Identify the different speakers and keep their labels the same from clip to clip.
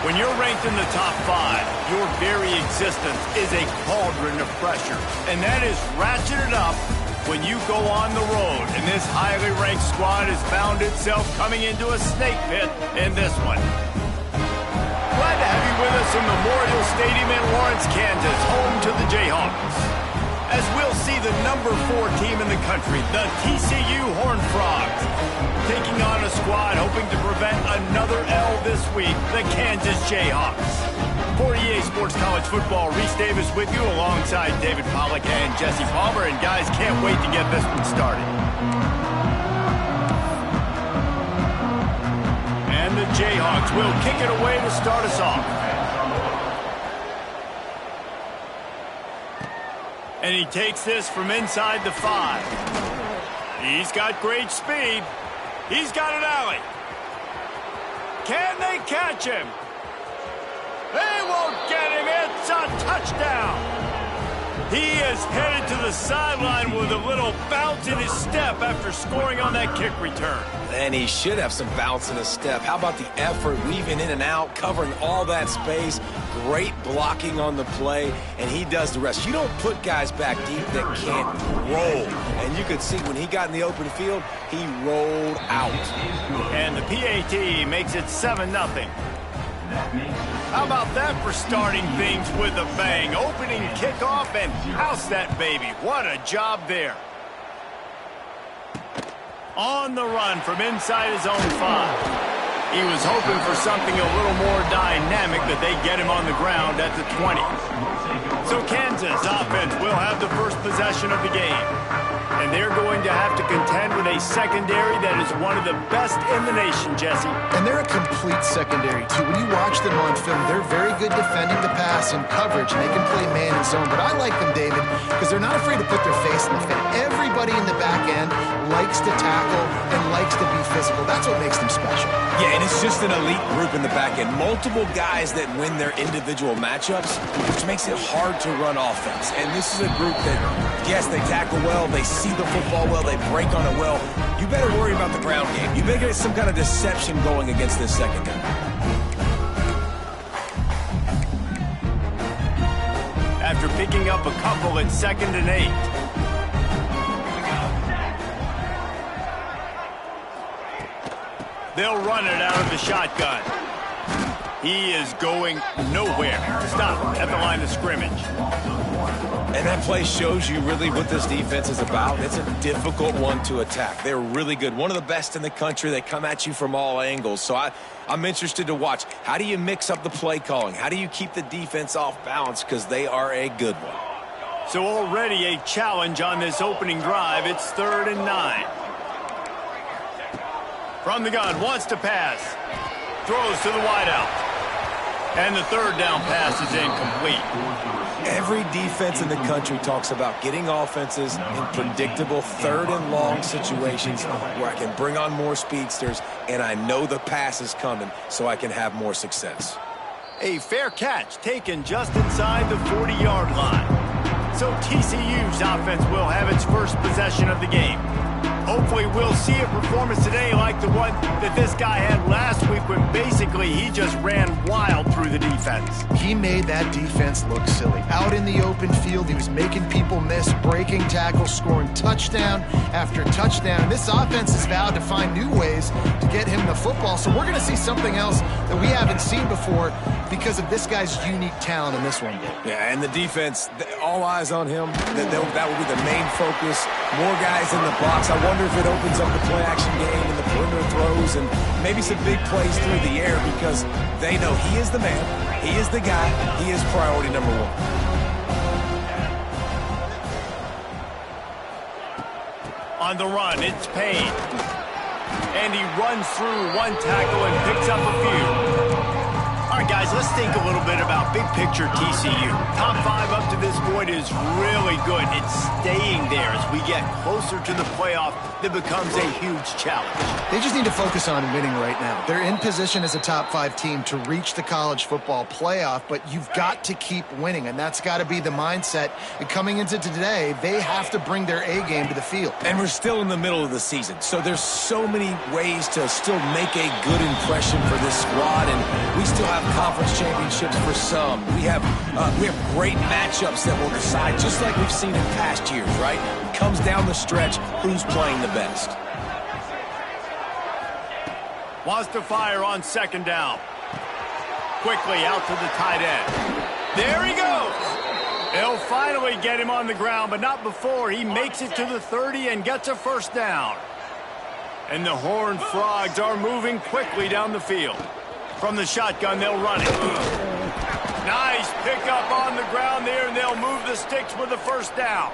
Speaker 1: When you're ranked in the top 5, your very existence is a cauldron of pressure. And that is ratcheted up when you go on the road. And this highly ranked squad has found itself coming into a snake pit in this one. Glad to have you with us in Memorial Stadium in Lawrence, Kansas, home to the Jayhawks. As we'll see the number 4 team in the country, the TCU Horned Frogs, taking on a squad hoping to prevent another L this week, the Kansas Jayhawks. For EA Sports College Football, Reese Davis with you alongside David Pollack and Jesse Palmer. And guys, can't wait to get this one started. And the Jayhawks will kick it away to start us off. And he takes this from inside the 5. He's got great speed. He's got an alley. Can they catch him? They won't get him. It's a touchdown. He is headed to the sideline with a little bounce in his step after scoring on that kick return.
Speaker 2: And he should have some bounce in his step. How about the effort, weaving in and out, covering all that space, great blocking on the play, and he does the rest. You don't put guys back deep that can't roll. And you could see when he got in the open field, he rolled out.
Speaker 1: And the PAT makes it 7-0. How about that for starting things with a bang? Opening kickoff and house that baby. What a job there. On the run from inside his own 5. He was hoping for something a little more dynamic, but they get him on the ground at the 20. So Kansas offense will have the first possession of the game. And they're going to have to contend with a secondary that is one of the best in the nation, Jesse.
Speaker 3: And they're a complete secondary, too. When you watch them on film, they're very good defending the pass and coverage, and they can play man and zone. But I like them, David, because they're not afraid to put their face in the fan. Everybody in the back end likes to tackle and likes to be physical. That's what makes them special.
Speaker 2: Yeah, and it's just an elite group in the back end. Multiple guys that win their individual matchups, which makes it hard to run offense. And this is a group that, yes, they tackle well, they see the football well, they break on it well. You better worry about the ground game. You better get some kind of deception going against this secondary.
Speaker 1: After picking up a couple at 2nd and 8. They'll run it out of the shotgun. He is going nowhere. Stop at the line of scrimmage.
Speaker 2: And that play shows you really what this defense is about. It's a difficult one to attack. They're really good. One of the best in the country. They come at you from all angles. So I'm interested to watch. How do you mix up the play calling? How do you keep the defense off balance? Because they are a good one.
Speaker 1: So already a challenge on this opening drive. It's 3rd and 9. From the gun, wants to pass. Throws to the wideout. And the 3rd down pass is incomplete.
Speaker 2: Every defense in the country talks about getting offenses in predictable 3rd and long situations where I can bring on more speedsters and I know the pass is coming so I can have more success.
Speaker 1: A fair catch taken just inside the 40-yard line. So TCU's offense will have its first possession of the game. Hopefully we'll see a performance today like the one that this guy had last week when basically he just ran wild through the defense.
Speaker 3: He made that defense look silly. Out in the open field, he was making people miss, breaking tackles, scoring touchdown after touchdown. This offense has vowed to find new ways to get him the football, so we're going to see something else that we haven't seen before because of this guy's unique talent in this one.
Speaker 2: Yeah, and the defense, all eyes on him. That will be the main focus. More guys in the box. I wonder if it opens up the play-action game and the perimeter throws and maybe some big plays through the air because they know he is the man, he is the guy, he is priority number one.
Speaker 1: On the run, it's Payne. And he runs through one tackle and picks up a few. All right, guys, let's think a little bit about big picture TCU. Top 5 up to this point is really good. It's staying there as we get closer to the playoff that becomes a huge challenge.
Speaker 3: They just need to focus on winning right now. They're in position as a top 5 team to reach the college football playoff, but you've got to keep winning, and that's got to be the mindset. And coming into today, they have to bring their A game to the field.
Speaker 2: And we're still in the middle of the season, so there's so many ways to still make a good impression for this squad, and we still have conference championships for some. We have great matchups that will decide, just like we've seen in past years, right? It comes down the stretch, who's playing the best.
Speaker 1: Wants to fire on second down. Quickly out to the tight end. There he goes. They'll finally get him on the ground, but not before he makes it to the 30 and gets a first down. And the Horned Frogs are moving quickly down the field. From the shotgun, they'll run it. Nice pickup on the ground there, and they'll move the sticks with the first down.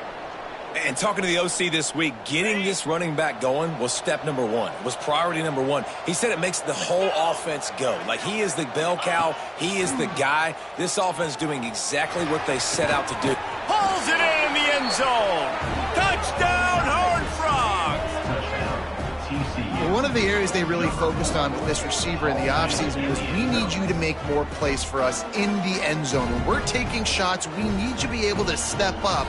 Speaker 2: And talking to the OC this week, getting this running back going was step number one, was priority number one. He said it makes the whole offense go. Like, he is the bell cow, he is the guy. This offense doing exactly what they set out to do.
Speaker 1: Pulls it in the end zone. Touchdown, Horned Frogs.
Speaker 3: Well, one of the areas they really focused on with this receiver in the offseason was we need you to make more plays for us in the end zone. When we're taking shots, we need you to be able to step up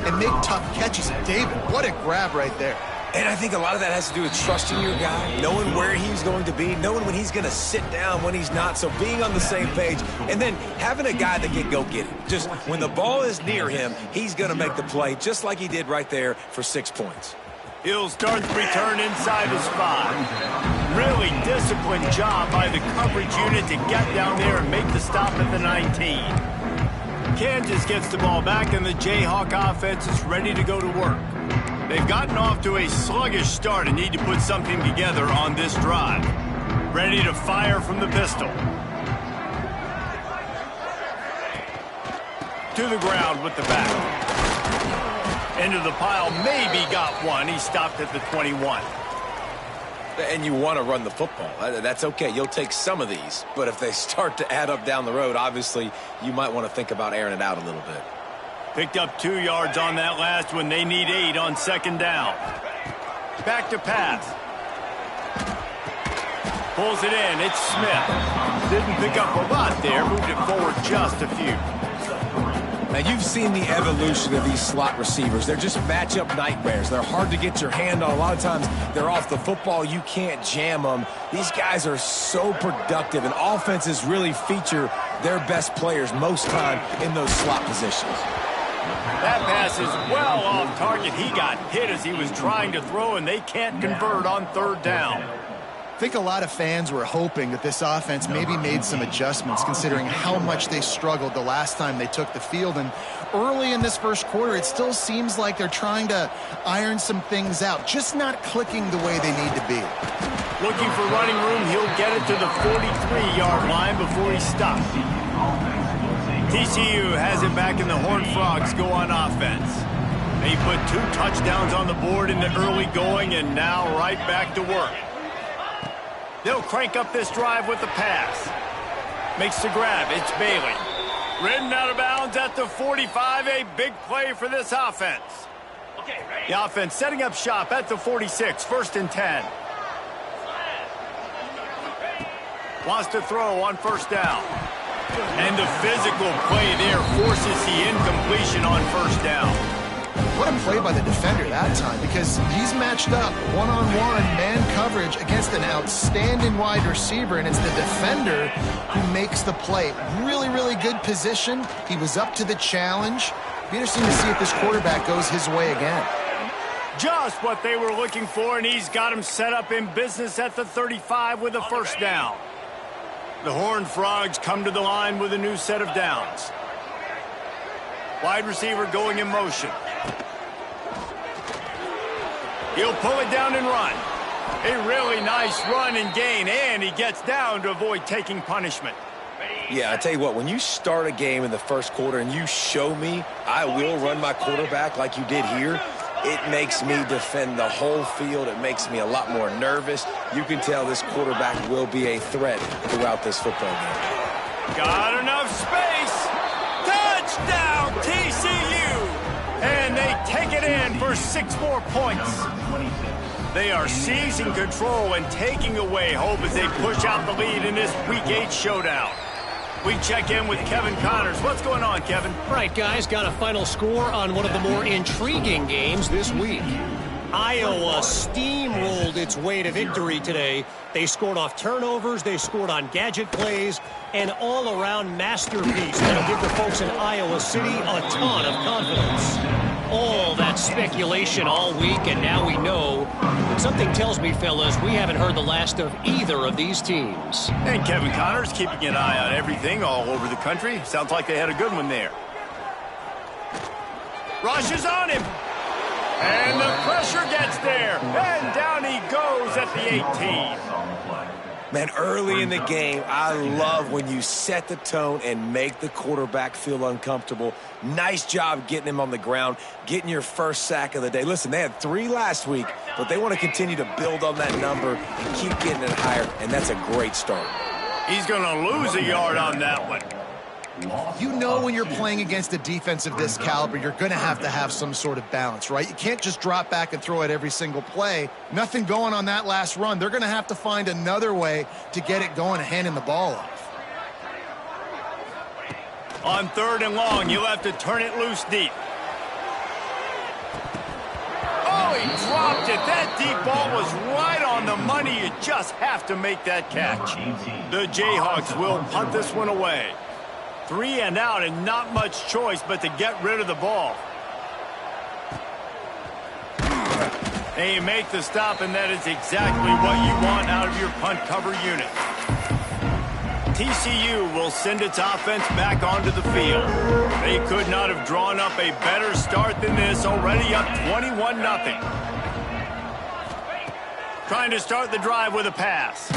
Speaker 3: and make tough catches. David, what a grab right there.
Speaker 2: And I think a lot of that has to do with trusting your guy, knowing where he's going to be, knowing when he's going to sit down, when he's not, so being on the same page, and then having a guy that can go get it. Just when the ball is near him, he's going to make the play, just like he did right there for 6 points.
Speaker 1: He'll start the return inside his 5. Really disciplined job by the coverage unit to get down there and make the stop at the 19. Kansas gets the ball back, and the Jayhawk offense is ready to go to work. They've gotten off to a sluggish start and need to put something together on this drive. Ready to fire from the pistol. To the ground with the back. Into the pile, maybe got one. He stopped at the 21.
Speaker 2: And you want to run the football. That's okay. You'll take some of these. But if they start to add up down the road, obviously, you might want to think about airing it out a little bit.
Speaker 1: Picked up 2 yards on that last one. They need 8 on second down. Back to pass. Pulls it in. It's Smith. Didn't pick up a lot there. Moved it forward just a few.
Speaker 2: Now, you've seen the evolution of these slot receivers. They're just matchup nightmares. They're hard to get your hand on. A lot of times, they're off the football. You can't jam them. These guys are so productive, and offenses really feature their best players most time in those slot positions.
Speaker 1: That pass is well off target. He got hit as he was trying to throw, and they can't convert on third down.
Speaker 3: I think a lot of fans were hoping that this offense maybe made some adjustments considering how much they struggled the last time they took the field. And early in this first quarter, it still seems like they're trying to iron some things out, just not clicking the way they need to be.
Speaker 1: Looking for running room, he'll get it to the 43-yard line before he stops. TCU has it back, and the Horned Frogs go on offense. They put 2 touchdowns on the board in the early going, and now right back to work. They'll crank up this drive with the pass. Makes the grab. It's Bailey. Ridden out of bounds at the 45. A big play for this offense. The offense setting up shop at the 46. 1st and 10. Wants to throw on first down. And the physical play there forces the incompletion on first down.
Speaker 3: What a play by the defender that time, because he's matched up one-on-one man coverage against an outstanding wide receiver, and it's the defender who makes the play. Really, really good position. He was up to the challenge. Be interesting to see if this quarterback goes his way again.
Speaker 1: Just what they were looking for, and he's got him set up in business at the 35 with a first down. The Horned Frogs come to the line with a new set of downs. Wide receiver going in motion. He'll pull it down and run. A really nice run and gain, and he gets down to avoid taking punishment.
Speaker 2: Yeah, I tell you what, when you start a game in the first quarter and you show me I will run my quarterback like you did here, it makes me defend the whole field. It makes me a lot more nervous. You can tell this quarterback will be a threat throughout this football game.
Speaker 1: Got enough space. Touchdown, TCU. And they take it in for 6 more points. They are seizing control and taking away hope as they push out the lead in this Week 8 showdown. We check in with Kevin Connors. What's going on, Kevin?
Speaker 4: Right, guys, got a final score on one of the more intriguing games this week. Iowa steamrolled its way to victory today. They scored off turnovers, they scored on gadget plays, an all-around masterpiece that'll give the folks in Iowa City a ton of confidence. All that speculation all week, and now we know. Something tells me, fellas, we haven't heard the last of either of these teams.
Speaker 1: And Kevin Connors keeping an eye on everything all over the country. Sounds like they had a good one there. Rush is on him. And the pressure gets there. And down he goes at the 18.
Speaker 2: Man, early in the game, I love when you set the tone and make the quarterback feel uncomfortable. Nice job getting him on the ground, getting your first sack of the day. Listen, they had 3 last week, but they want to continue to build on that number and keep getting it higher, and that's a great start.
Speaker 1: He's going to lose a yard on that one.
Speaker 3: You know when you're playing against a defense of this caliber, you're going to have some sort of balance, right? You can't just drop back and throw it every single play. Nothing going on that last run. They're going to have to find another way to get it going and handing the ball off.
Speaker 1: On 3rd and long, you'll have to turn it loose deep. Oh, he dropped it. That deep ball was right on the money. You just have to make that catch. The Jayhawks will punt this one away. 3 and out, and not much choice but to get rid of the ball. They make the stop, and that is exactly what you want out of your punt cover unit. TCU will send its offense back onto the field. They could not have drawn up a better start than this, already up 21-0. Trying to start the drive with a pass.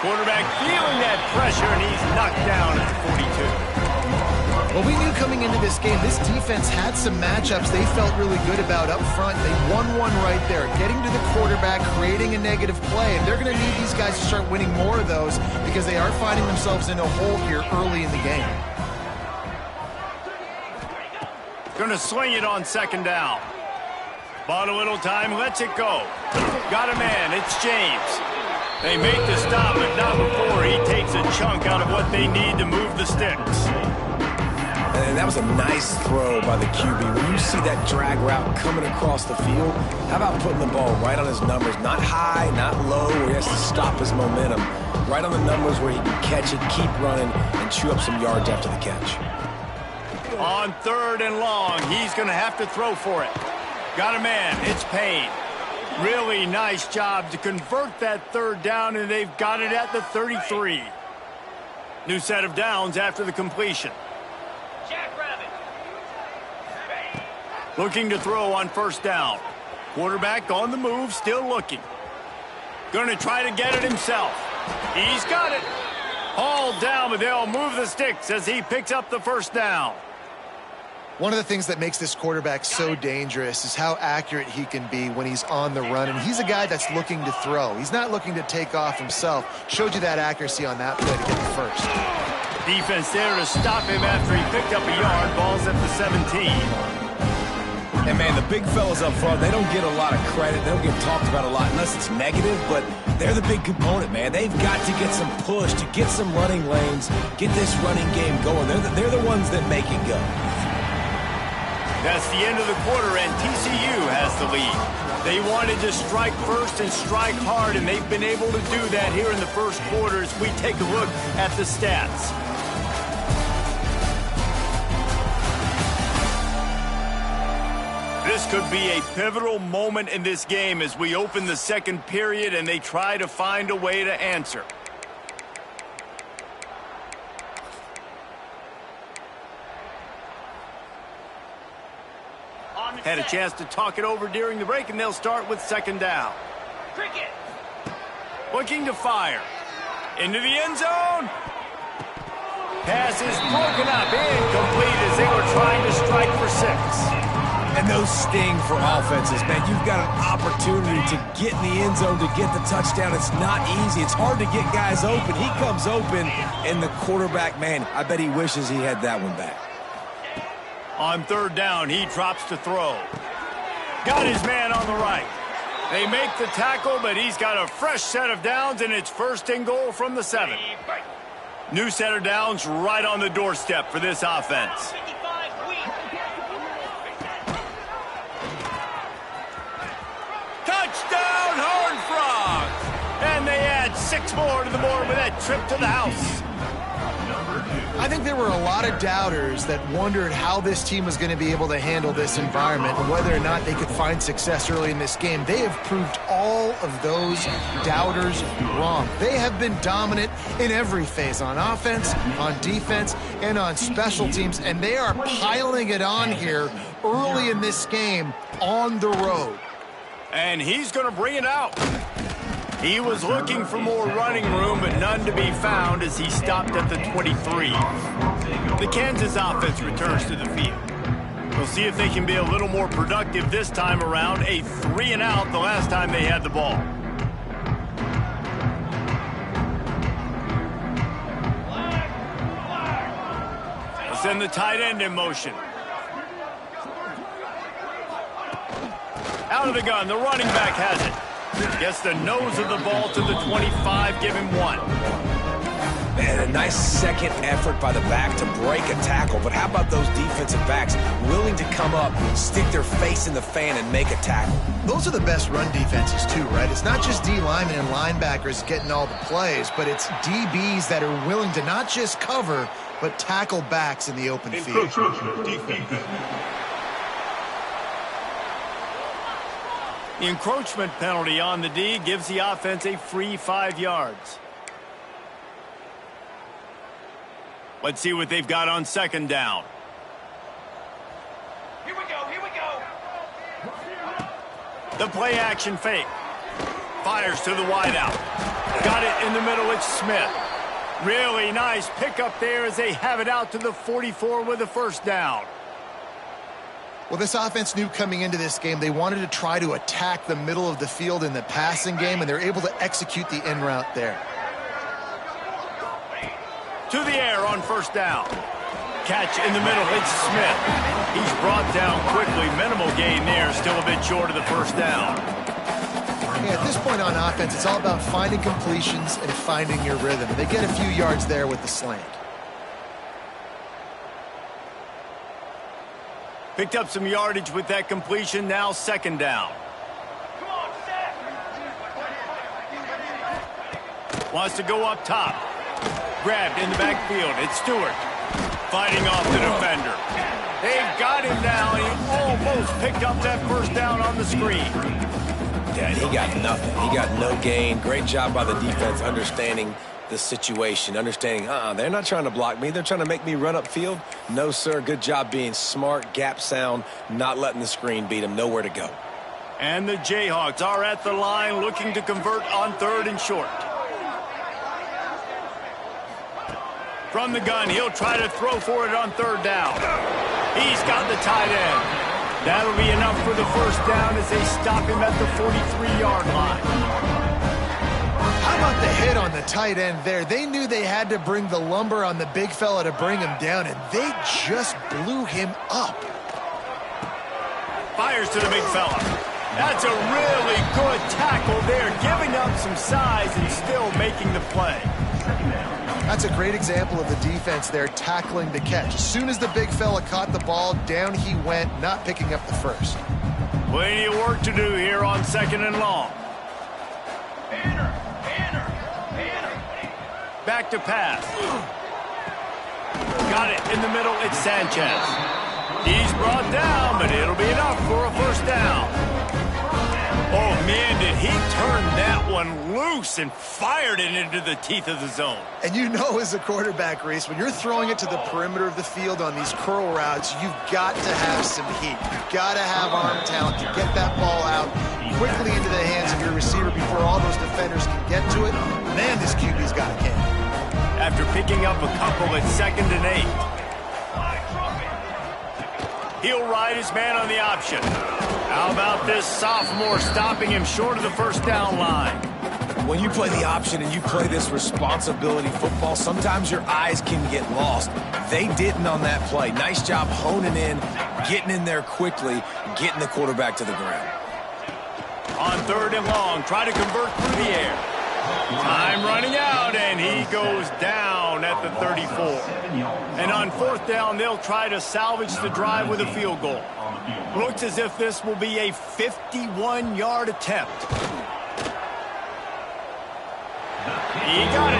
Speaker 1: Quarterback feeling that pressure, and he's knocked down at the 42.
Speaker 3: Well, we knew coming into this game, this defense had some matchups they felt really good about up front. They won one right there, getting to the quarterback, creating a negative play, and they're going to need these guys to start winning more of those because they are finding themselves in a hole here early in the game.
Speaker 1: Going to swing it on 2nd down. Bought a little time, lets it go. Got a man, it's James. They make the stop, but not before he takes a chunk out of what they need to move the sticks.
Speaker 2: And that was a nice throw by the QB. When you see that drag route coming across the field, how about putting the ball right on his numbers? Not high, not low, where he has to stop his momentum. Right on the numbers where he can catch it, keep running, and chew up some yards after the catch.
Speaker 1: On 3rd and long, he's going to have to throw for it. Got a man, it's Payne. Really nice job to convert that 3rd down, and they've got it at the 33. New set of downs after the completion. Looking to throw on 1st down. Quarterback on the move, still looking. Going to try to get it himself. He's got it. All down, but they'll move the sticks as he picks up the 1st down.
Speaker 3: One of the things that makes this quarterback so dangerous is how accurate he can be when he's on the run. And he's a guy that's looking to throw. He's not looking to take off himself. Showed you that accuracy on that play to get the 1st.
Speaker 1: Defense there to stop him after he picked up a yard. Ball's at the 17.
Speaker 2: And, man, the big fellas up front, they don't get a lot of credit. They don't get talked about a lot unless it's negative, but they're the big component, man. They've got to get some push, to get some running lanes, get this running game going. They're the ones that make it go.
Speaker 1: That's the end of the quarter, and TCU has the lead. They wanted to strike first and strike hard, and they've been able to do that here in the first quarter as we take a look at the stats. This could be a pivotal moment in this game as we open the second period and they try to find a way to answer. Had a chance to talk it over during the break, and they'll start with second down. Cricket. Looking to fire. Into the end zone. Pass is broken up. Incomplete as they were trying to strike for 6.
Speaker 2: And those sting for offenses, man. You've got an opportunity to get in the end zone to get the touchdown. It's not easy. It's hard to get guys open. He comes open, and the quarterback, man, I bet he wishes he had that one back.
Speaker 1: On third down, he drops to throw. Got his man on the right. They make the tackle, but he's got a fresh set of downs, and it's first and goal from the 7. New set of downs right on the doorstep for this offense. Touchdown, Horned Frogs! And they add 6 more to the board with that trip to the house.
Speaker 3: I think there were a lot of doubters that wondered how this team was going to be able to handle this environment and whether or not they could find success early in this game. They have proved all of those doubters wrong. They have been dominant in every phase, on offense, on defense, and on special teams, and they are piling it on here early in this game on the road.
Speaker 1: And he's going to bring it out. He was looking for more running room, but none to be found as he stopped at the 23. The Kansas offense returns to the field. We'll see if they can be a little more productive this time around. A 3-and-out the last time they had the ball. They'll send the tight end in motion. Out of the gun, the running back has it. Gets the nose of the ball to the 25, give him 1.
Speaker 2: Man, a nice second effort by the back to break a tackle. But how about those defensive backs willing to come up, stick their face in the fan, and make a tackle?
Speaker 3: Those are the best run defenses, too, right? It's not just D linemen and linebackers getting all the plays, but it's DBs that are willing to not just cover, but tackle backs in the open field.
Speaker 1: The encroachment penalty on the D gives the offense a free 5 yards. Let's see what they've got on second down.
Speaker 5: Here we go, here we go.
Speaker 1: The play action fake. Fires to the wideout. Got it in the middle, it's Smith. Really nice pickup there as they have it out to the 44 with a first down.
Speaker 3: Well, this offense knew coming into this game they wanted to try to attack the middle of the field in the passing game, and they're able to execute the in route there.
Speaker 1: To the air on first down. Catch in the middle, it's Smith. He's brought down quickly. Minimal gain there, still a bit short of the first down.
Speaker 3: Yeah, at this point on offense, it's all about finding completions and finding your rhythm. They get a few yards there with the slant.
Speaker 1: Picked up some yardage with that completion, now second down.
Speaker 5: Come on, Zach.
Speaker 1: Wants to go up top. Grabbed in the backfield, it's Stewart. Fighting off the defender. They've got him down, he almost picked up that first down on the screen.
Speaker 2: Yeah, he got nothing. He got no gain. Great job by the defense understanding the situation, understanding, they're not trying to block me. They're trying to make me run upfield. No, sir. Good job being smart, gap sound, not letting the screen beat him. Nowhere to go.
Speaker 1: And the Jayhawks are at the line looking to convert on third and short. From the gun, he'll try to throw for it on third down. He's got the tight end. That'll be enough for the first down as they stop him at the 43-yard line.
Speaker 3: How about the hit on the tight end there? They knew they had to bring the lumber on the big fella to bring him down, and they just blew him up.
Speaker 1: Fires to the big fella. That's a really good tackle there, giving up some size and still making the play.
Speaker 3: That's a great example of the defense there tackling the catch. As soon as the big fella caught the ball, down he went, not picking up the first.
Speaker 1: Plenty of work to do here on 2nd and long. Back to pass. Got it in the middle. It's Sanchez. He's brought down, but it'll be enough for a first down. Oh, man, did he turn that one loose and fired it into the teeth of the zone.
Speaker 3: And you know as a quarterback, Reese, when you're throwing it to the perimeter of the field on these curl routes, you've got to have some heat. You've got to have arm talent to get that ball out quickly into the hands of your receiver before all those defenders can get to it. Man, this QB's got a can.
Speaker 1: After picking up a couple at 2nd and 8. He'll ride his man on the option. How about this sophomore stopping him short of the first down line?
Speaker 2: When you play the option and you play this responsibility football, sometimes your eyes can get lost. They didn't on that play. Nice job honing in, getting in there quickly, getting the quarterback to the ground.
Speaker 1: On 3rd and long, try to convert through the air. Time running out, and he goes down at the 34. And on 4th down, they'll try to salvage the drive with a field goal. Looks as if this will be a 51-yard attempt. He got it.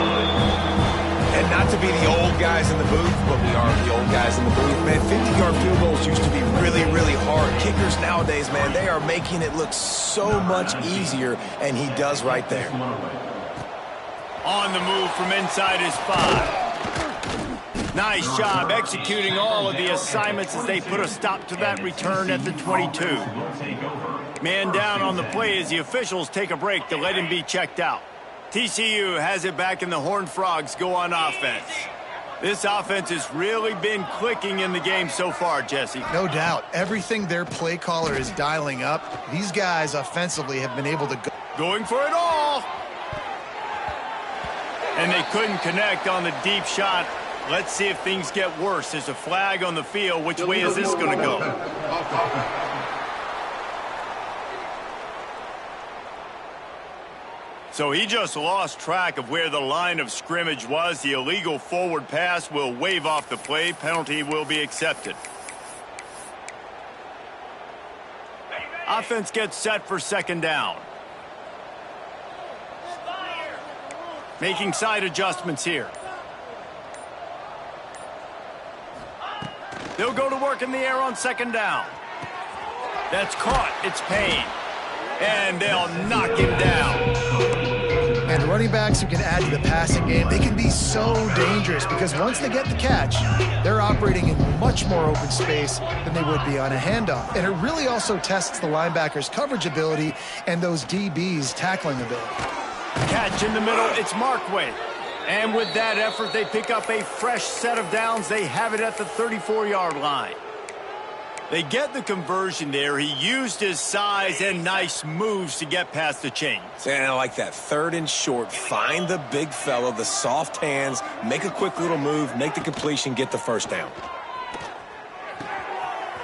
Speaker 2: And not to be the old guys in the booth, but we are the old guys in the booth, man. 50-yard field goals used to be really, really hard. Kickers nowadays, man, they are making it look so much easier, and he does right there.
Speaker 1: On the move from inside his 5. Nice job executing all of the assignments as they put a stop to that return at the 22. Man down on the play as the officials take a break to let him be checked out. TCU has it back, and the Horned Frogs go on offense. This offense has really been clicking in the game so far, Jesse.
Speaker 3: No doubt. Everything their play caller is dialing up, these guys offensively have been able to go.
Speaker 1: Going for it all. And they couldn't connect on the deep shot. Let's see if things get worse. There's a flag on the field. Which way is this going to go? So he just lost track of where the line of scrimmage was. The illegal forward pass will wave off the play. Penalty will be accepted. Offense gets set for 2nd down. Making side adjustments here. They'll go to work in the air on 2nd down. That's caught. It's Payne. And they'll knock him down.
Speaker 3: And running backs who can add to the passing game, they can be so dangerous because once they get the catch, they're operating in much more open space than they would be on a handoff. And it really also tests the linebacker's coverage ability and those DB's tackling ability.
Speaker 1: Catch in the middle. It's Markway. And with that effort, they pick up a fresh set of downs. They have it at the 34-yard line. They get the conversion there. He used his size and nice moves to get past the chains.
Speaker 2: And I like that 3rd and short. Find the big fella, the soft hands, make a quick little move, make the completion, get the first down.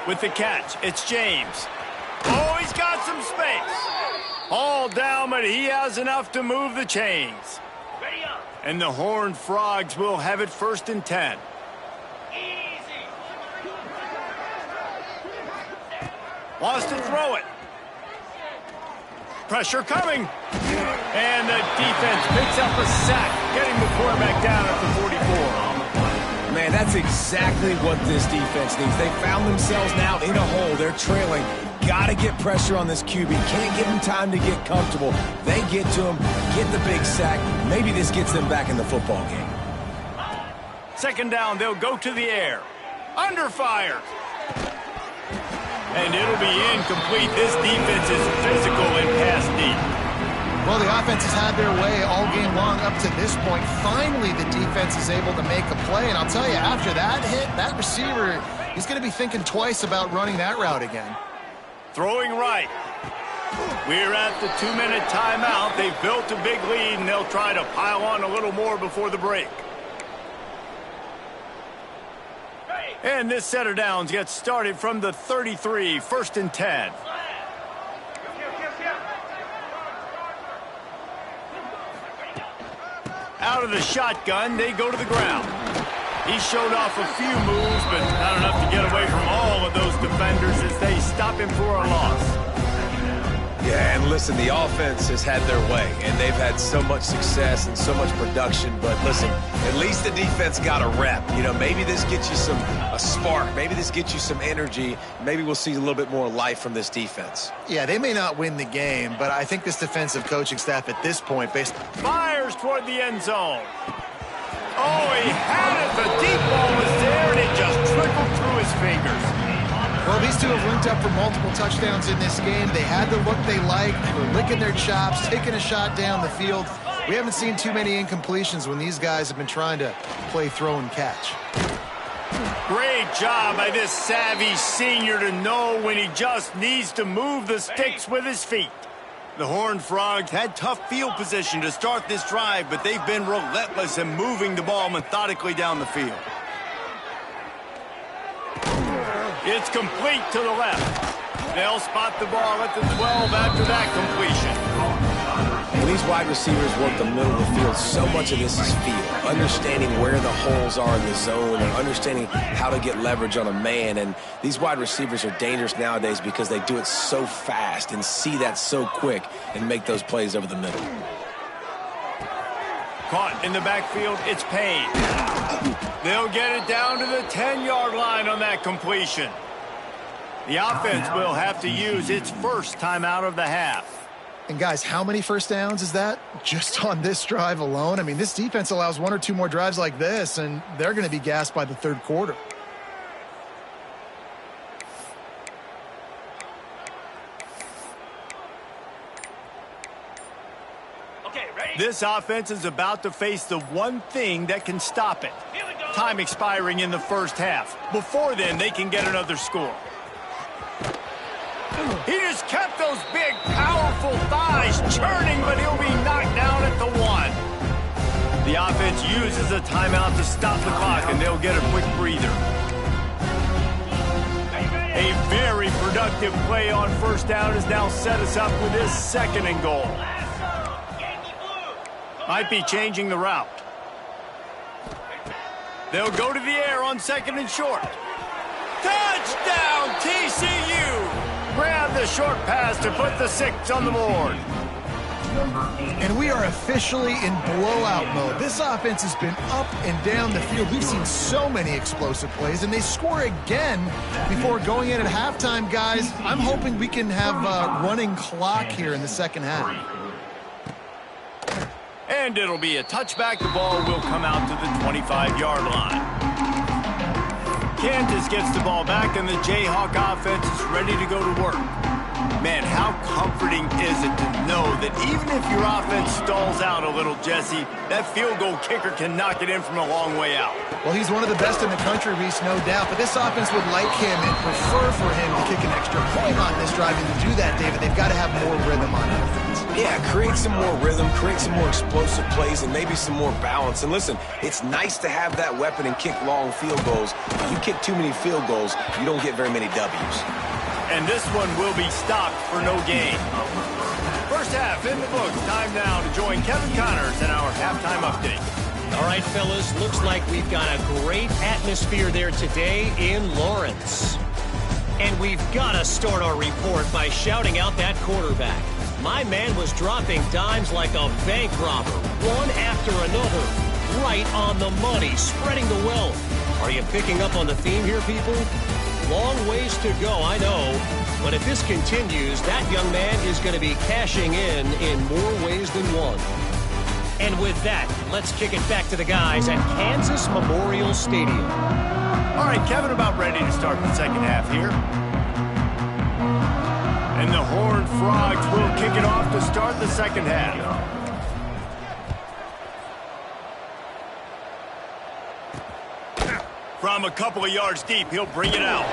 Speaker 1: With the catch, it's James. Oh, he's got some space. All down, but he has enough to move the chains. And the Horned Frogs will have it 1st and 10. Wants to throw it. Pressure coming. And the defense picks up a sack, getting the quarterback down at the 44.
Speaker 2: Man, that's exactly what this defense needs. They found themselves now in a hole. They're trailing. Got to get pressure on this QB. Can't give him time to get comfortable. They get to him, get the big sack. Maybe this gets them back in the football game.
Speaker 1: 2nd down, they'll go to the air. Under fire. And it'll be incomplete. This defense is physical and pass deep.
Speaker 3: Well, the offense has had their way all game long up to this point. Finally, the defense is able to make a play. And I'll tell you, after that hit, that receiver, he's going to be thinking twice about running that route again.
Speaker 1: Throwing right. We're at the 2-minute timeout. They've built a big lead, and they'll try to pile on a little more before the break. And this set of downs gets started from the 33, 1st and 10. Out out of the shotgun, they go to the ground. He showed off a few moves, but not enough to get away from all of those defenders as they stop him for a loss.
Speaker 2: Yeah, and listen, the offense has had their way, and they've had so much success and so much production. But listen, at least the defense got a rep. You know, maybe this gets you a spark. Maybe this gets you some energy. Maybe we'll see a little bit more life from this defense.
Speaker 3: Yeah, they may not win the game, but I think this defensive coaching staff at this point,
Speaker 1: fires toward the end zone. Oh, he had it. The deep ball was there, and it just trickled through his fingers.
Speaker 3: Well, these two have linked up for multiple touchdowns in this game. They had the look they liked. They were licking their chops, taking a shot down the field. We haven't seen too many incompletions when these guys have been trying to play throw and catch.
Speaker 1: Great job by this savvy senior to know when he just needs to move the sticks with his feet. The Horned Frogs had tough field position to start this drive, but they've been relentless in moving the ball methodically down the field. It's complete to the left. They'll spot the ball at the 12 after that completion.
Speaker 2: When these wide receivers work the middle of the field, so much of this is feel. Understanding where the holes are in the zone and understanding how to get leverage on a man. And these wide receivers are dangerous nowadays because they do it so fast and see that so quick and make those plays over the middle.
Speaker 1: Caught in the backfield, it's Payne. They'll get it down to the 10-yard line on that completion. The offense will have to use its first timeout of the half.
Speaker 3: And guys, how many first downs is that just on this drive alone? I mean, this defense allows one or two more drives like this, and they're going to be gassed by the third quarter.
Speaker 1: This offense is about to face the one thing that can stop it. Time expiring in the first half. Before then, they can get another score. He just kept those big, powerful thighs churning, but he'll be knocked down at the 1. The offense uses a timeout to stop the clock, and they'll get a quick breather. A very productive play on first down has now set us up with this 2nd and goal. Might be changing the route. They'll go to the air on 2nd and short. Touchdown, TCU! Grab the short pass to put the 6 on the board.
Speaker 3: And we are officially in blowout mode. This offense has been up and down the field. We've seen so many explosive plays, and they score again before going in at halftime, guys. I'm hoping we can have a running clock here in the second half.
Speaker 1: And it'll be a touchback. The ball will come out to the 25-yard line. Kansas gets the ball back, and the Jayhawk offense is ready to go to work. Man, how comforting is it to know that even if your offense stalls out a little, Jesse, that field goal kicker can knock it in from a long way out.
Speaker 3: Well, he's one of the best in the country, Reese, no doubt. But this offense would like him and prefer for him to kick an extra point on this drive. And to do that, David, they've got to have more rhythm on offense.
Speaker 2: Yeah, create some more rhythm, create some more explosive plays, and maybe some more balance. And listen, it's nice to have that weapon and kick long field goals. If you kick too many field goals, you don't get very many W's.
Speaker 1: And this one will be stopped for no gain. First half in the books. Time now to join Kevin Connors in our halftime update.
Speaker 4: All right, fellas, looks like we've got a great atmosphere there today in Lawrence. And we've got to start our report by shouting out that quarterback. My man was dropping dimes like a bank robber, one after another, right on the money, spreading the wealth. Are you picking up on the theme here, people? Long ways to go, I know. But if this continues, that young man is going to be cashing in more ways than one. And with that, let's kick it back to the guys at Kansas Memorial Stadium.
Speaker 1: All right, Kevin, about ready to start the second half here. And the Horned Frogs will kick it off to start the second half. From a couple of yards deep, he'll bring it out.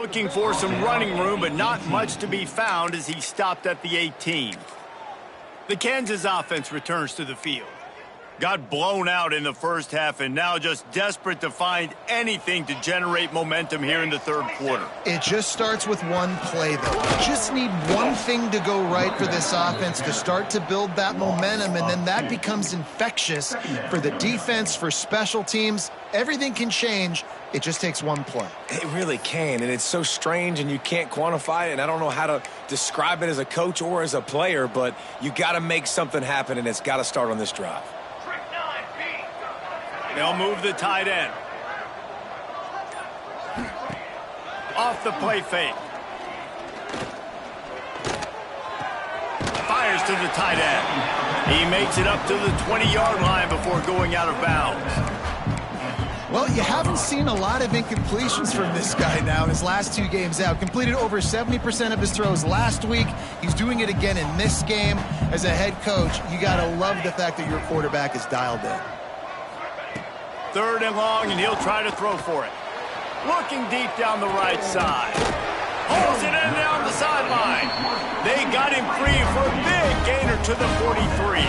Speaker 1: Looking for some running room, but not much to be found as he stopped at the 18. The Kansas offense returns to the field. Got blown out in the first half and now just desperate to find anything to generate momentum here in the third quarter.
Speaker 3: It just starts with one play, though. Just need one thing to go right for this offense to start to build that momentum, and then that becomes infectious for the defense, for special teams. Everything can change. It just takes one play.
Speaker 2: It really can, and it's so strange, and you can't quantify it, and I don't know how to describe it as a coach or as a player, but you got to make something happen, and it's got to start on this drive.
Speaker 1: They'll move the tight end. Off the play fake. Fires to the tight end. He makes it up to the 20-yard line before going out of bounds.
Speaker 3: Well, you haven't seen a lot of incompletions from this guy now in his last 2 games out. Completed over 70% of his throws last week. He's doing it again in this game. As a head coach, you got to love the fact that your quarterback is dialed in.
Speaker 1: 3rd and long, and he'll try to throw for it. Looking deep down the right side. Holds it in down the sideline. They got him free for a big gainer to the 43.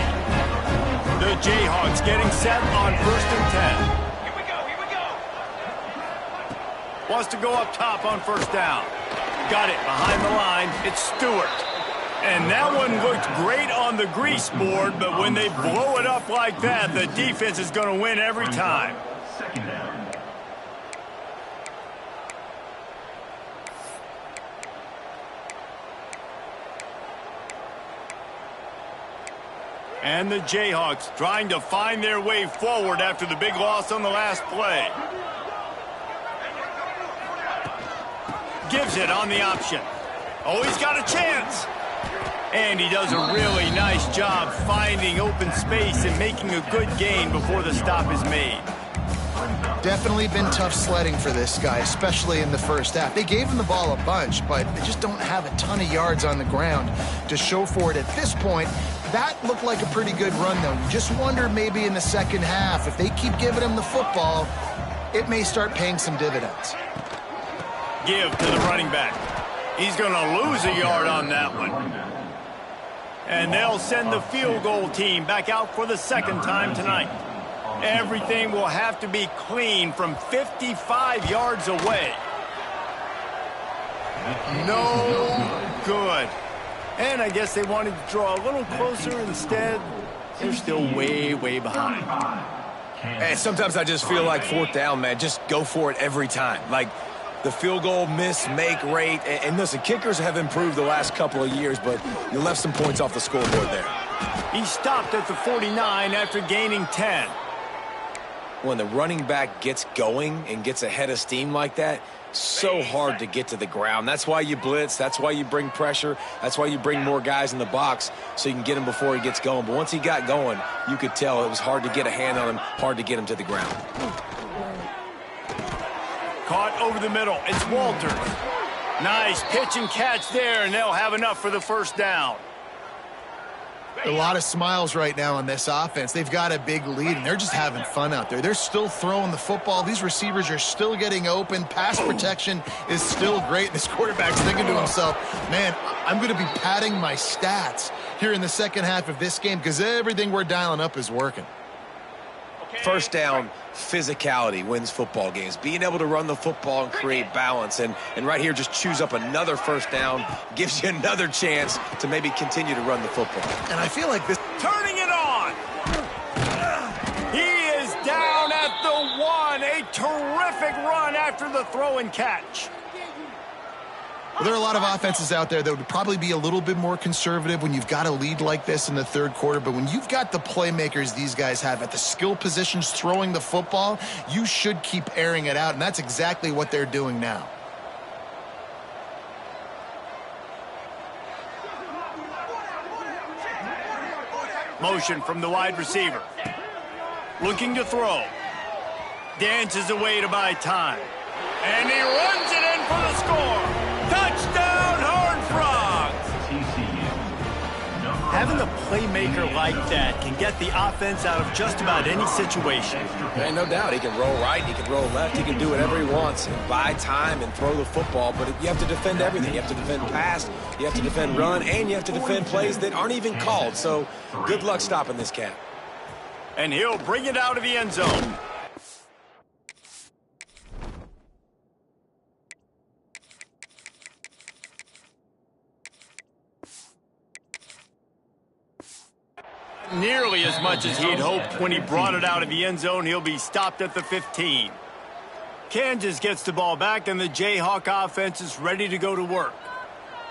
Speaker 1: The Jayhawks getting set on 1st and 10. Wants to go up top on 1st down. Got it behind the line. It's Stewart. And that one looked great on the grease board, but when they blow it up like that, the defense is going to win every time. And the Jayhawks trying to find their way forward after the big loss on the last play. Gives it on the option. Oh, he's got a chance. And he does a really nice job finding open space and making a good gain before the stop is made.
Speaker 3: Definitely been tough sledding for this guy, especially in the first half. They gave him the ball a bunch, but they just don't have a ton of yards on the ground to show for it at this point. That looked like a pretty good run, though. You just wonder maybe in the second half, if they keep giving him the football, it may start paying some dividends.
Speaker 1: Give to the running back. He's going to lose a yard on that one. And they'll send the field goal team back out for the 2nd time tonight. Everything will have to be clean from 55 yards away. No good. And I guess they wanted to draw a little closer. Instead, they're still way, way behind.
Speaker 2: And sometimes I just feel like 4th down, man, just go for it every time. Like, the field goal miss-make rate. And listen, kickers have improved the last couple of years, but you left some points off the scoreboard there.
Speaker 1: He stopped at the 49 after gaining 10.
Speaker 2: When the running back gets going and gets ahead of steam like that, so hard to get to the ground. That's why you blitz. That's why you bring pressure. That's why you bring more guys in the box so you can get him before he gets going. But once he got going, you could tell it was hard to get a hand on him, hard to get him to the ground.
Speaker 1: Caught over the middle. It's Walters. Nice pitch and catch there, and they'll have enough for the 1st down.
Speaker 3: A lot of smiles right now on this offense. They've got a big lead, and they're just having fun out there. They're still throwing the football. These receivers are still getting open. Pass protection is still great. This quarterback's thinking to himself, man, I'm going to be padding my stats here in the second half of this game because everything we're dialing up is working.
Speaker 2: First down, physicality wins football games. Being able to run the football and create balance. And right here, just choose up another first down. Gives you another chance to maybe continue to run the football.
Speaker 3: And I feel like this...
Speaker 1: Turning it on. He is down at the 1. A terrific run after the throw and catch.
Speaker 3: Well, there are a lot of offenses out there that would probably be a little bit more conservative when you've got a lead like this in the third quarter. But when you've got the playmakers these guys have at the skill positions throwing the football, you should keep airing it out. And that's exactly what they're doing now.
Speaker 1: Motion from the wide receiver. Looking to throw. Dances away to buy time. And he runs it in for the score. Touchdown, Horned Frogs! TCU. Having a playmaker like that can get the offense out of just about any situation.
Speaker 2: And no doubt, he can roll right, he can roll left, he can do whatever he wants and buy time and throw the football. But you have to defend everything. You have to defend pass, you have to defend run, and you have to defend plays that aren't even called. So good luck stopping this cat.
Speaker 1: And he'll bring it out of the end zone. Nearly as much as he'd hoped when he brought it out of the end zone. He'll be stopped at the 15. Kansas gets the ball back, and the Jayhawk offense is ready to go to work.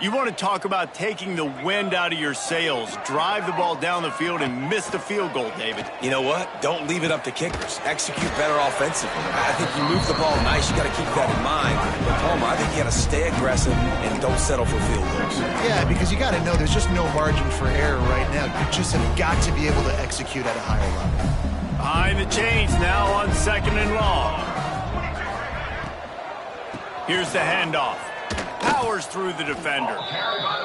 Speaker 1: You want to talk about taking the wind out of your sails. Drive the ball down the field and miss the field goal, David.
Speaker 2: You know what? Don't leave it up to kickers. Execute better offensively. I think you move the ball nice. You got to keep that in mind. But Palmer, I think you got to stay aggressive and don't settle for field goals.
Speaker 3: Yeah, because you got to know there's just no margin for error right now. You just have got to be able to execute at a higher level.
Speaker 1: Behind the chains now on 2nd and long. Here's the handoff. Powers through the defender.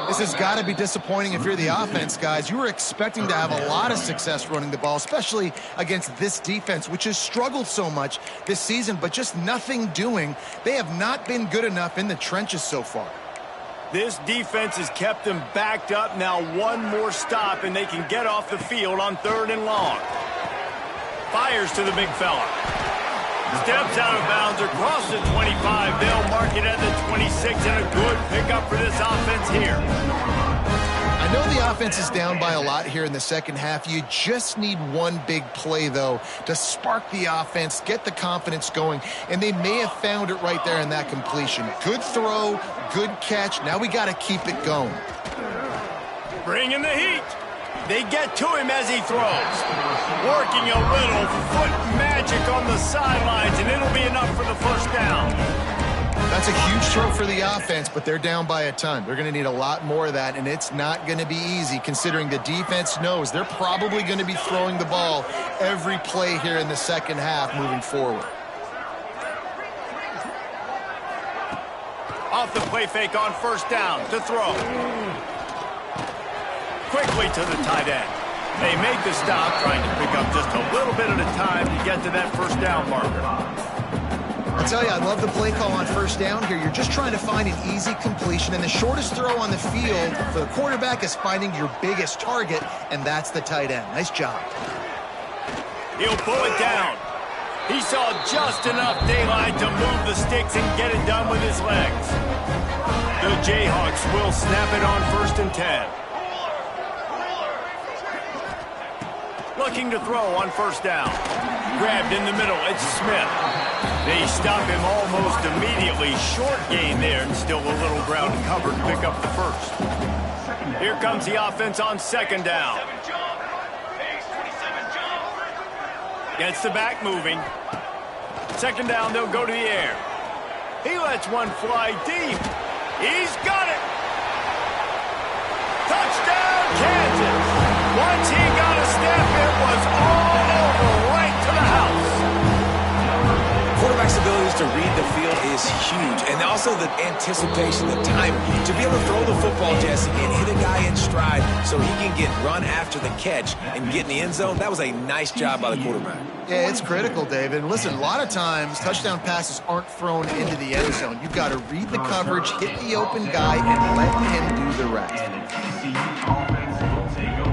Speaker 3: This has got to be disappointing if you're the offense, guys. You were expecting to have a lot of success running the ball, especially against this defense, which has struggled so much this season, but just nothing doing. They have not been good enough in the trenches so far.
Speaker 1: This defense has kept them backed up. Now one more stop, and they can get off the field on 3rd and long. Fires to the big fella. Steps out of bounds across the 25. They'll mark it at the 26, and a good pickup for this offense here.
Speaker 3: I know the offense is down by a lot here in the second half. You just need one big play, though, to spark the offense, get the confidence going, and they may have found it right there in that completion. Good throw, good catch. Now we got to keep it going.
Speaker 1: Bringing the heat. They get to him as he throws. Working a little foot magic on the sidelines, and it'll be enough for the first down.
Speaker 3: That's a huge throw for the offense, but they're down by a ton. They're going to need a lot more of that, and it's not going to be easy considering the defense knows they're probably going to be throwing the ball every play here in the second half moving forward.
Speaker 1: Off the play fake on 1st down to throw. Quickly to the tight end. They make the stop, trying to pick up just a little bit at a time to get to that 1st down marker.
Speaker 3: I'll tell you, I love the play call on 1st down here. You're just trying to find an easy completion, and the shortest throw on the field for the quarterback is finding your biggest target, and that's the tight end. Nice job.
Speaker 1: He'll pull it down. He saw just enough daylight to move the sticks and get it done with his legs. The Jayhawks will snap it on 1st and 10. Looking to throw on 1st down. Grabbed in the middle, it's Smith. They stop him almost immediately. Short gain there, and still a little ground to cover to pick up the 1st. Here comes the offense on 2nd down. Gets the back moving. 2nd down, they'll go to the air. He lets one fly deep. He's got it. Touchdown, Kansas. Once he got a step, it was all over, right to the house.
Speaker 2: Quarterback quarterback's abilities to read the field is huge. And also the anticipation, the timing. To be able to throw the football, Jesse, and hit a guy in stride so he can get run after the catch and get in the end zone, that was a nice job by the quarterback.
Speaker 3: Yeah, it's critical, David. And listen, a lot of times touchdown passes aren't thrown into the end zone. You've got to read the coverage, hit the open guy, and let him do the rest.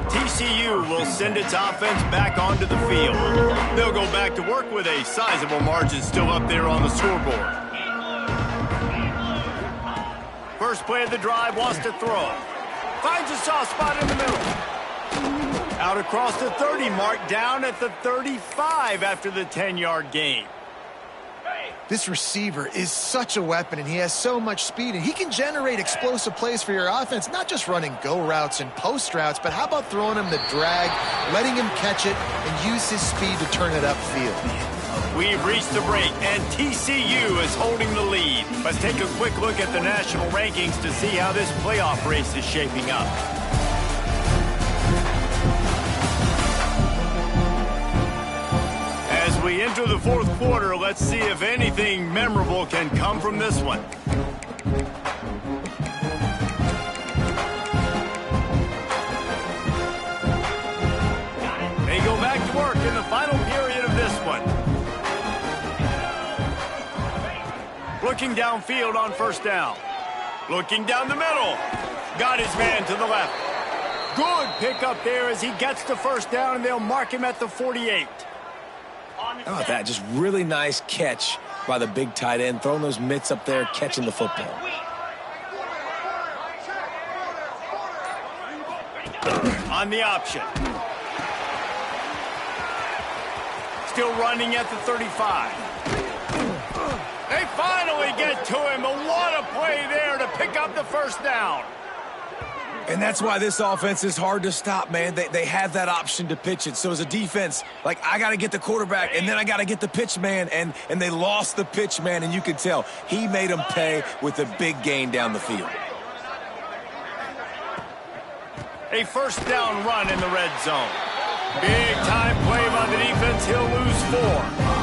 Speaker 1: TCU will send its offense back onto the field. They'll go back to work with a sizable margin still up there on the scoreboard. First play of the drive, wants to throw. Finds a soft spot in the middle. Out across the 30 mark, down at the 35 after the 10-yard gain.
Speaker 3: This receiver is such a weapon, and he has so much speed, and he can generate explosive plays for your offense, not just running go routes and post routes, but how about throwing him the drag, letting him catch it, and use his speed to turn it upfield.
Speaker 1: We've reached the break, and TCU is holding the lead. Let's take a quick look at the national rankings to see how this playoff race is shaping up. As we enter the fourth quarter, let's see if anything memorable can come from this one. They go back to work in the final period of this one. Looking downfield on first down. Looking down the middle. Got his man to the left. Good pickup there as he gets the first down, and they'll mark him at the 48.
Speaker 2: How about that? Just really nice catch by the big tight end, throwing those mitts up there, catching the football.
Speaker 1: On the option. Still running at the 35. They finally get to him. But what a play there to pick up the first down.
Speaker 2: And that's why this offense is hard to stop, man. They have that option to pitch it. So as a defense, like, I got to get the quarterback, and then I got to get the pitch man, and they lost the pitch man, and you can tell he made them pay with a big gain down the field.
Speaker 1: A first down run in the red zone. Big time play by the defense. He'll lose 4.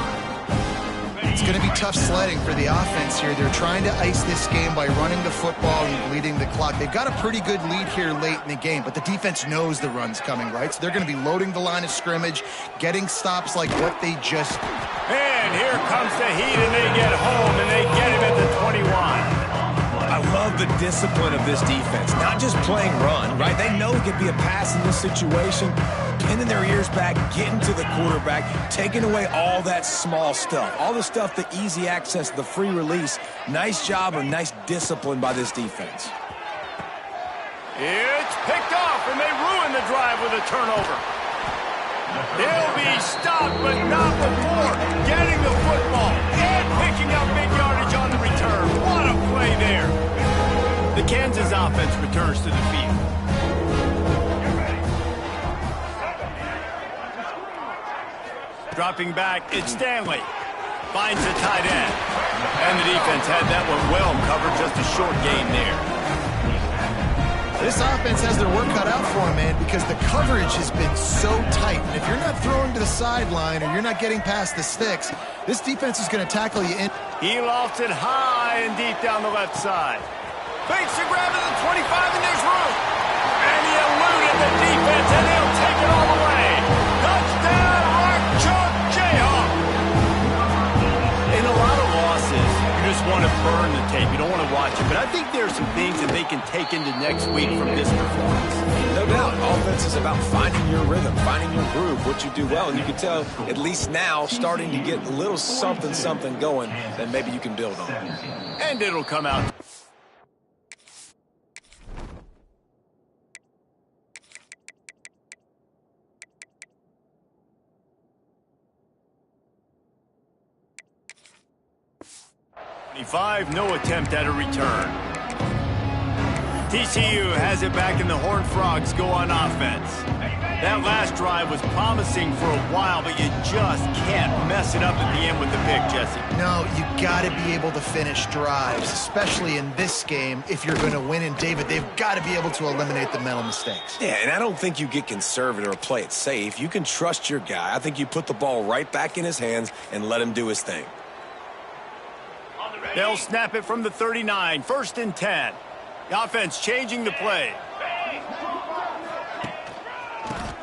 Speaker 3: It's going to be tough sledding for the offense here. They're trying to ice this game by running the football and bleeding the clock. They've got a pretty good lead here late in the game, but the defense knows the run's coming, right? So they're going to be loading the line of scrimmage, getting stops like what they just...
Speaker 1: And here comes the heat, and they get home, and they get him at the 21.
Speaker 2: I love the discipline of this defense. Not just playing run, right? They know it could be a pass in this situation. Pinning their ears back, getting to the quarterback, taking away all that small stuff. All the stuff, the easy access, the free release. Nice job and nice discipline by this defense.
Speaker 1: It's picked off, and they ruin the drive with a turnover. They'll be stopped, but not before getting the football and picking up big yardage on the return. What a play there. The Kansas offense returns to the field. Dropping back, it's Stanley. Finds the tight end. And the defense had that one well covered, just a short gain there.
Speaker 3: This offense has their work cut out for them, man, because the coverage has been so tight. And if you're not throwing to the sideline or you're not getting past the sticks, this defense is going to tackle you in.
Speaker 1: He lofts it high and deep down the left side. Fakes the grab at the 25, and there's room. And he eluded the defense, and they'll take it all the way. Touchdown, Archuk Jayhawk. In a lot of losses, you just want to burn the tape. You don't want to watch it. But I think there's some things that they can take into next week from this performance.
Speaker 2: No doubt. Offense is about finding your rhythm, finding your groove, what you do well. And you can tell, at least now, starting to get a little something going that maybe you can build on.
Speaker 1: And it'll come out. No attempt at a return. TCU has it back, and the Horned Frogs go on offense. That last drive was promising for a while, but you just can't mess it up at the end with the pick, Jesse.
Speaker 3: No, you got to be able to finish drives, especially in this game. If you're going to win, and David, they've got to be able to eliminate the mental mistakes.
Speaker 2: Yeah, and I don't think you get conservative or play it safe. You can trust your guy. I think you put the ball right back in his hands and let him do his thing.
Speaker 1: They'll snap it from the 39, 1st and 10. The offense changing the play.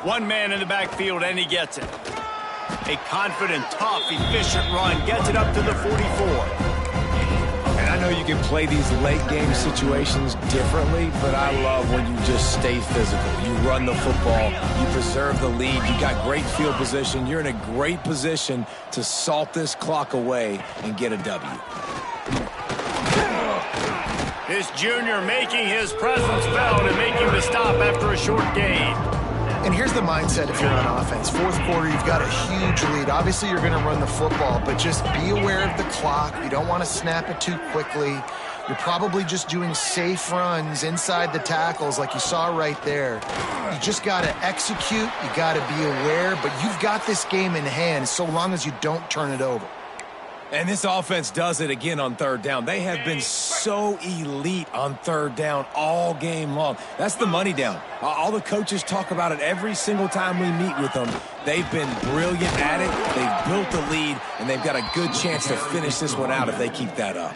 Speaker 1: One man in the backfield, and he gets it. A confident, tough, efficient run gets it up to the 44.
Speaker 2: And I know you can play these late-game situations differently, but I love when you just stay physical. You run the football, you preserve the lead, you got great field position. You're in a great position to salt this clock away and get a W.
Speaker 1: This junior making his presence felt and making the stop after a short gain.
Speaker 3: And here's the mindset if you're on offense. Fourth quarter, you've got a huge lead. Obviously, you're going to run the football, but just be aware of the clock. You don't want to snap it too quickly. You're probably just doing safe runs inside the tackles like you saw right there. You just got to execute. You got to be aware, but you've got this game in hand so long as you don't turn it over.
Speaker 2: And this offense does it again on third down. They have been so elite on third down all game long. That's the money down. All the coaches talk about it every single time we meet with them. They've been brilliant at it. They've built the lead, and they've got a good chance to finish this one out if they keep that up.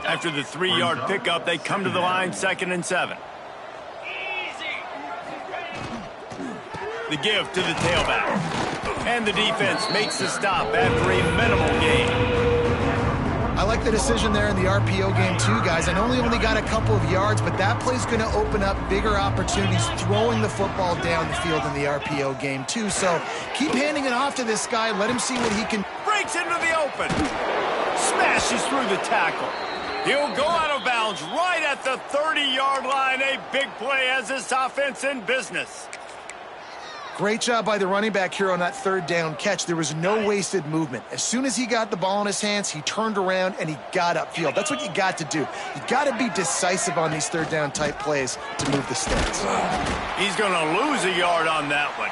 Speaker 1: After the 3-yard pickup, they come to the line, 2nd and 7. The give to the tailback. And the defense makes the stop after a minimal gain.
Speaker 3: I like the decision there in the RPO game too, guys. I know he only got a couple of yards, but that play's going to open up bigger opportunities throwing the football down the field in the RPO game too. So keep handing it off to this guy. Let him see what he can.
Speaker 1: Breaks into the open. Smashes through the tackle. He'll go out of bounds right at the 30-yard line. A big play as this offense in business.
Speaker 3: Great job by the running back here on that third down catch. There was no wasted movement. As soon as he got the ball in his hands, he turned around and he got upfield. That's what you got to do. You got to be decisive on these third down type plays to move the sticks.
Speaker 1: He's going to lose a yard on that one.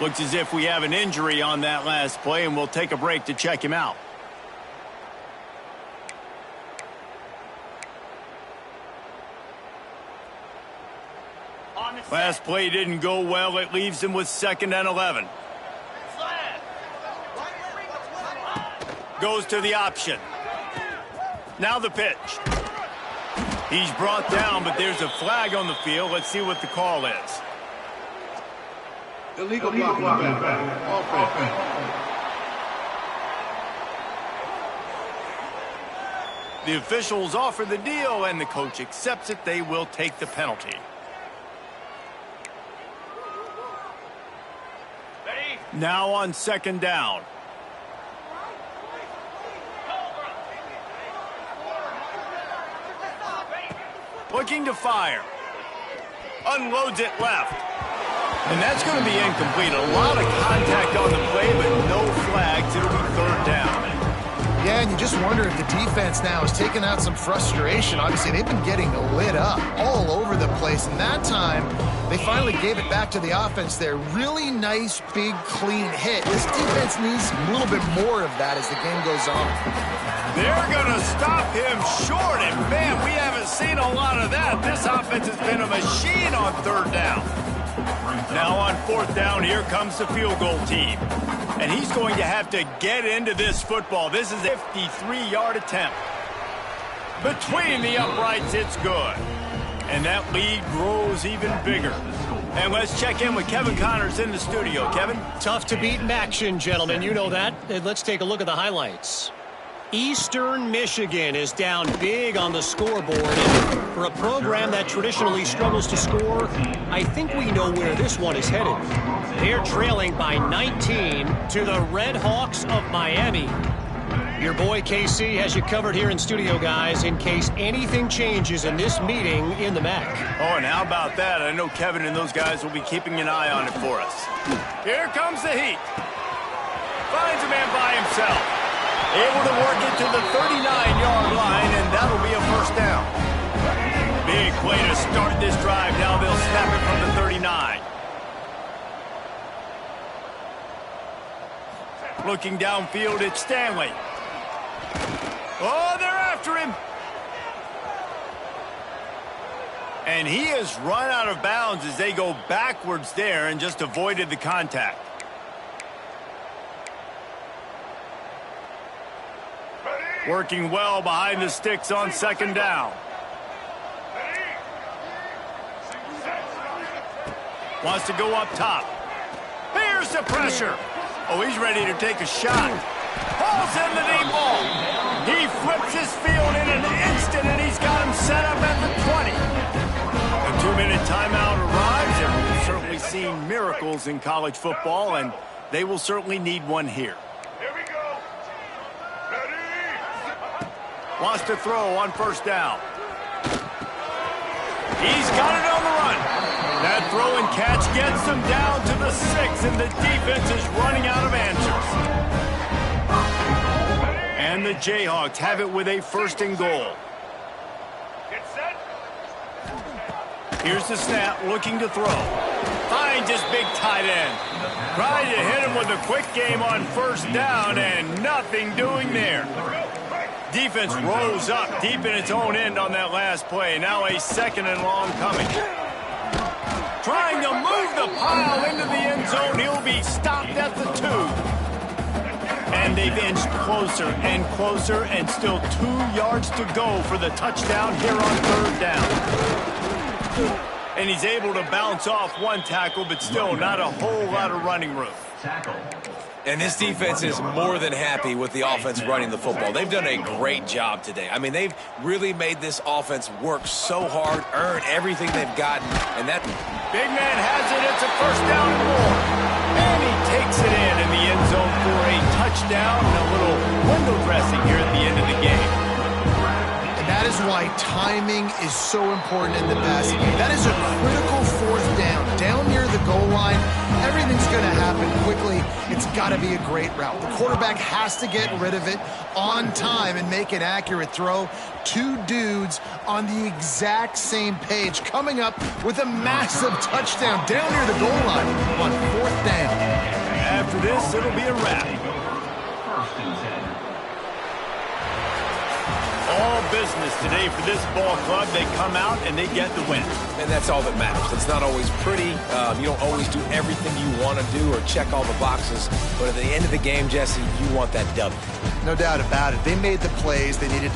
Speaker 1: Looks as if we have an injury on that last play, and we'll take a break to check him out. Last play didn't go well. It leaves him with 2nd and 11. Goes to the option. Now the pitch. He's brought down, but there's a flag on the field. Let's see what the call is.
Speaker 6: Illegal blocking. Offense.
Speaker 1: The officials offer the deal, and the coach accepts it. They will take the penalty. Now on 2nd down. Looking to fire. Unloads it left. And that's going to be incomplete. A lot of contact on the play, but no flags. It'll be 3rd down.
Speaker 3: Yeah, and you just wonder if the defense now is taking out some frustration. Obviously, they've been getting lit up all over the place. And that time, they finally gave it back to the offense there. Really nice, big, clean hit. This defense needs a little bit more of that as the game goes on.
Speaker 1: They're going to stop him short. And, man, we haven't seen a lot of that. This offense has been a machine on 3rd down. Now on 4th down, here comes the field goal team. And he's going to have to get into this football. This is a 53-yard attempt. Between the uprights, it's good. And that lead grows even bigger. And let's check in with Kevin Connors in the studio. Kevin?
Speaker 4: Tough to beat in action, gentlemen. You know that. And let's take a look at the highlights. Eastern Michigan is down big on the scoreboard. And for a program that traditionally struggles to score, I think we know where this one is headed. They're trailing by 19 to the Red Hawks of Miami. Your boy KC has you covered here in studio, guys, in case anything changes in this meeting in the MAC.
Speaker 1: Oh, and how about that? I know Kevin and those guys will be keeping an eye on it for us. Here comes the heat. Finds a man by himself. Able to work it to the 39-yard line, and that'll be a 1st down. Big play to start this drive. Now they'll snap it from the 39. Looking downfield, it's Stanley. Oh, they're after him. And he has run out of bounds as they go backwards there and just avoided the contact. Working well behind the sticks on second down. Wants to go up top. Here's the pressure. Oh, he's ready to take a shot. Pulls in the deep ball. He flips his field in an instant, and he's got him set up at the 20. A 2-minute timeout arrives, and we've certainly seen miracles in college football, and they will certainly need one here.
Speaker 5: Here we go. Ready?
Speaker 1: Wants to throw on first down. He's got it on the run. That throw and catch gets them down to the 6, and the defense is running out of answers. And the Jayhawks have it with a 1st and goal.
Speaker 5: Get set.
Speaker 1: Here's the snap, looking to throw. Finds his big tight end. Trying to hit him with a quick game on first down, and nothing doing there. Defense rose up deep in its own end on that last play. Now a 2nd and long coming. Trying to move the pile into the end zone. He'll be stopped at the 2. And they've inched closer and closer, and still 2 yards to go for the touchdown here on 3rd down. And he's able to bounce off one tackle, but still not a whole lot of running room.
Speaker 2: And this defense is more than happy with the offense running the football. They've done a great job today. I mean, they've really made this offense work so hard, earn everything they've gotten, and that
Speaker 1: big man has it. It's a 1st down and more. And he takes it in the end zone for a touchdown and a little window dressing here at the end of the game.
Speaker 3: And that is why timing is so important in the passing game. That is a critical 4th down. Down near the goal line, everything's going to happen quickly. It's got to be a great route. The quarterback has to get rid of it on time and make an accurate throw. 2 dudes on the exact same page coming up with a massive touchdown down near the goal line on 4th down.
Speaker 1: After this, it'll be a wrap. All business today for this ball club. They come out and they get the win.
Speaker 2: And that's all that matters. It's not always pretty. You don't always do everything you want to do or check all the boxes. But at the end of the game, Jesse, you want that W.
Speaker 3: No doubt about it. They made the plays they needed